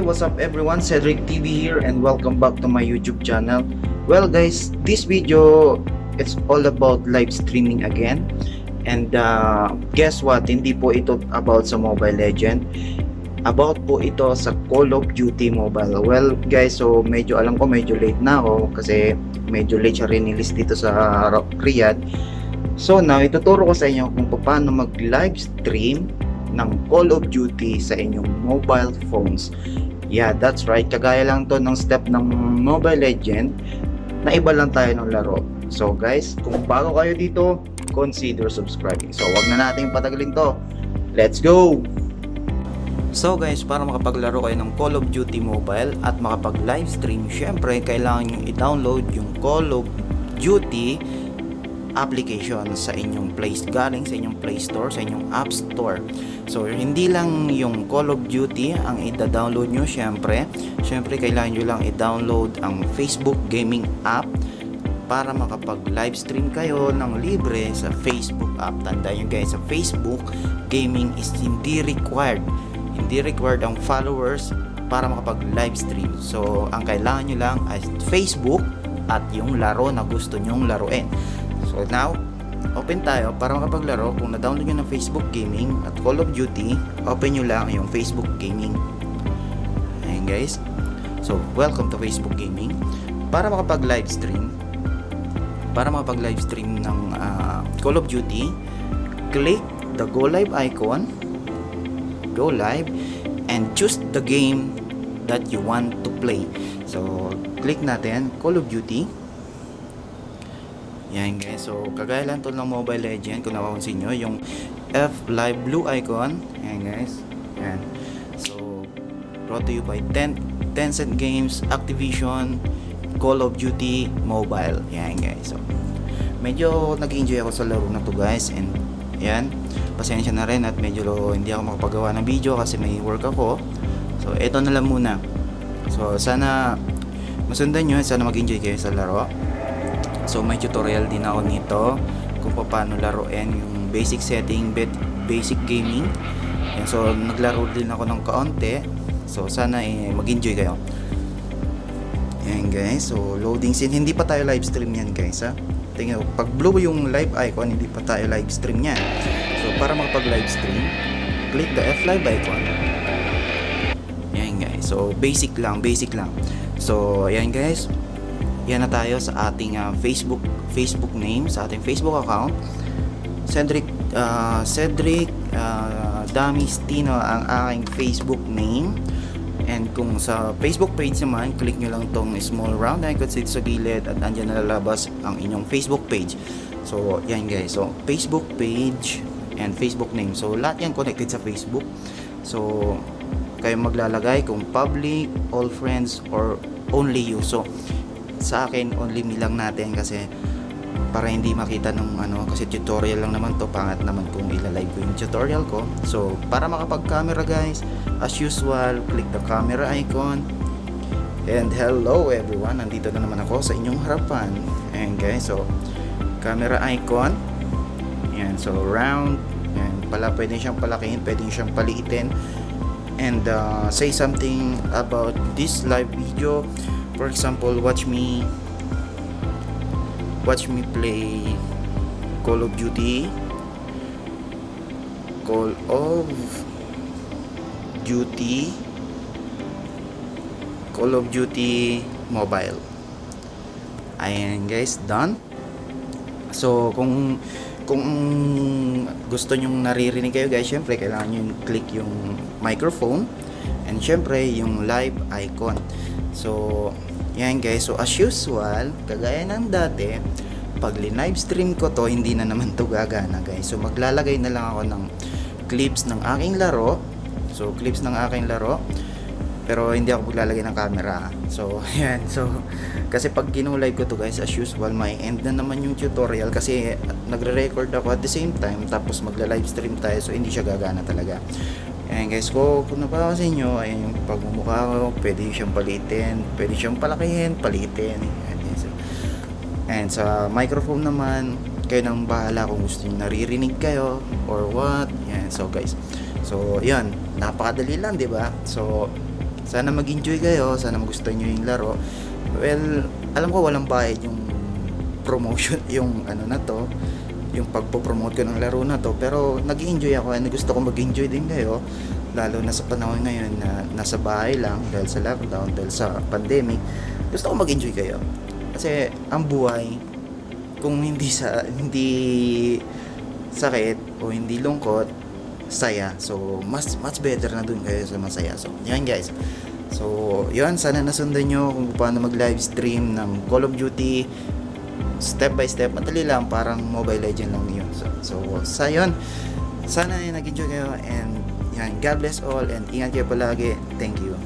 what's up everyone? Cedric TV here and welcome back to my YouTube channel. Well guys, this video it's all about live streaming again. And guess what? Hindi po ito about sa Mobile Legend. About po ito sa Call of Duty Mobile. Well guys, so medyo alam ko medyo late na ako kasi medyo late siya release dito sa Riyadh. So now, ituturo ko sa inyo kung paano mag-live stream ng Call of Duty sa inyong mobile phones. Yeah, that's right. Kagaya lang to ng step ng Mobile Legend na iba lang tayo ng laro. So guys, kung bago kayo dito, consider subscribing. So wag na natin patagalin to. Let's go! So guys, para makapaglaro kayo ng Call of Duty Mobile at makapag-live stream, syempre kailangan nyo i-download yung Call of Duty application sa inyong galing sa inyong Play Store, sa inyong App Store. So hindi lang yung Call of Duty ang i-download nyo, syempre kailangan nyo lang i-download ang Facebook Gaming app para makapag live stream kayo ng libre sa Facebook app. Tandaan nyo guys, sa Facebook Gaming is hindi required ang followers para makapag live stream. So ang kailangan nyo lang ay Facebook at yung laro na gusto nyong laruin. So now, open tayo para makapaglaro. Kung na-download nyo ng Facebook Gaming at Call of Duty, open nyo lang yung Facebook Gaming. Ayan guys. So, welcome to Facebook Gaming. Para makapag-live stream ng Call of Duty, click the Go Live icon, Go Live, and choose the game that you want to play. So, click natin Call of Duty. Yan guys, so kagaya lang to ng Mobile Legend. Kung napapansin nyo yung F Live blue icon, yan guys, yan. So brought to you by Tencent Games, Activision, Call of Duty Mobile. Yan guys, so medyo nag-enjoy ako sa laro na to guys. And yan, pasensya na rin at medyo hindi ako makapagawa ng video kasi may work ako. So eto na lang muna. So sana masundan nyo, sana mag-enjoy kayo sa laro. So may tutorial din ako nito kung paano laruin yung basic setting, basic gaming. And so naglaro din ako ng kaunti. So sana mag-enjoy kayo. Ayan guys, so loading scene. Hindi pa tayo live stream yan guys ha. Tingnan, pag blue yung live icon, hindi pa tayo live stream yan. So para makapag live stream, click the F live icon. Ayan guys, so basic lang. So ayan guys, yan na tayo sa ating Facebook name, sa ating Facebook account. Cedric Damistino ang aking Facebook name. And kung sa Facebook page naman, click nyo lang tong small round icon sa gilid at andyan na lalabas ang inyong Facebook page. So yan guys, so Facebook page and Facebook name, so lahat yan connected sa Facebook. So kayo maglalagay kung public, all friends, or only you. So sa akin, only me lang natin kasi para hindi makita nung kasi tutorial lang naman to, pangat naman kung ilalive ko yung tutorial ko. So para makapag-camera guys, as usual, click the camera icon. And hello everyone, nandito na naman ako sa inyong harapan. And guys, so camera icon, yan, so round, yan, pwede siyang palakihin, pwede siyang paliitin. And say something about this live video. For example, watch me play Call of Duty Mobile. Ayan guys, done. So kung gusto nyong naririnig kayo guys, syempre kailangan nyo click yung microphone and syempre yung live icon. So yan guys, so as usual, kagaya ng dati, pag live stream ko to, hindi na naman to gagana guys. So maglalagay na lang ako ng clips ng aking laro. Pero hindi ako maglalagay ng camera. So yan, so kasi pag live ko to guys, as usual, may end na naman yung tutorial kasi nagre-record ako at the same time, tapos magla-live stream tayo, so hindi siya gagana talaga. Ayan guys, kung napapansin nyo, ayan yung pagmumukha ko, pwede siyang palitin, pwede siyang palakihin, palitin. And sa microphone naman, kayo nang bahala kung gusto nyo naririnig kayo or what. Ayan, so guys, so yan, napakadali lang, di ba? So Sana mag-enjoy kayo, sana magustuhan nyo yung laro. Well, alam ko walang bayad yung promotion, yung ano na to, yung pagpo-promote ko ng laro na to, pero nag-enjoy ako and gusto ko mag-enjoy din kayo, lalo na sa panahon ngayon na nasa bahay lang dahil sa lockdown, dahil sa pandemic. Gusto ko mag-enjoy kayo kasi ang buhay, kung hindi sakit o hindi lungkot, saya. So much better na dun kayo sa masaya. So yan guys, so yun, sana nasundan nyo kung paano mag live stream ng Call of Duty step by step. Madali lang, parang Mobile Legend lang yun. So sa yun, sana nag-enjoy kayo and yan, God bless all and ingat kayo palagi. Thank you.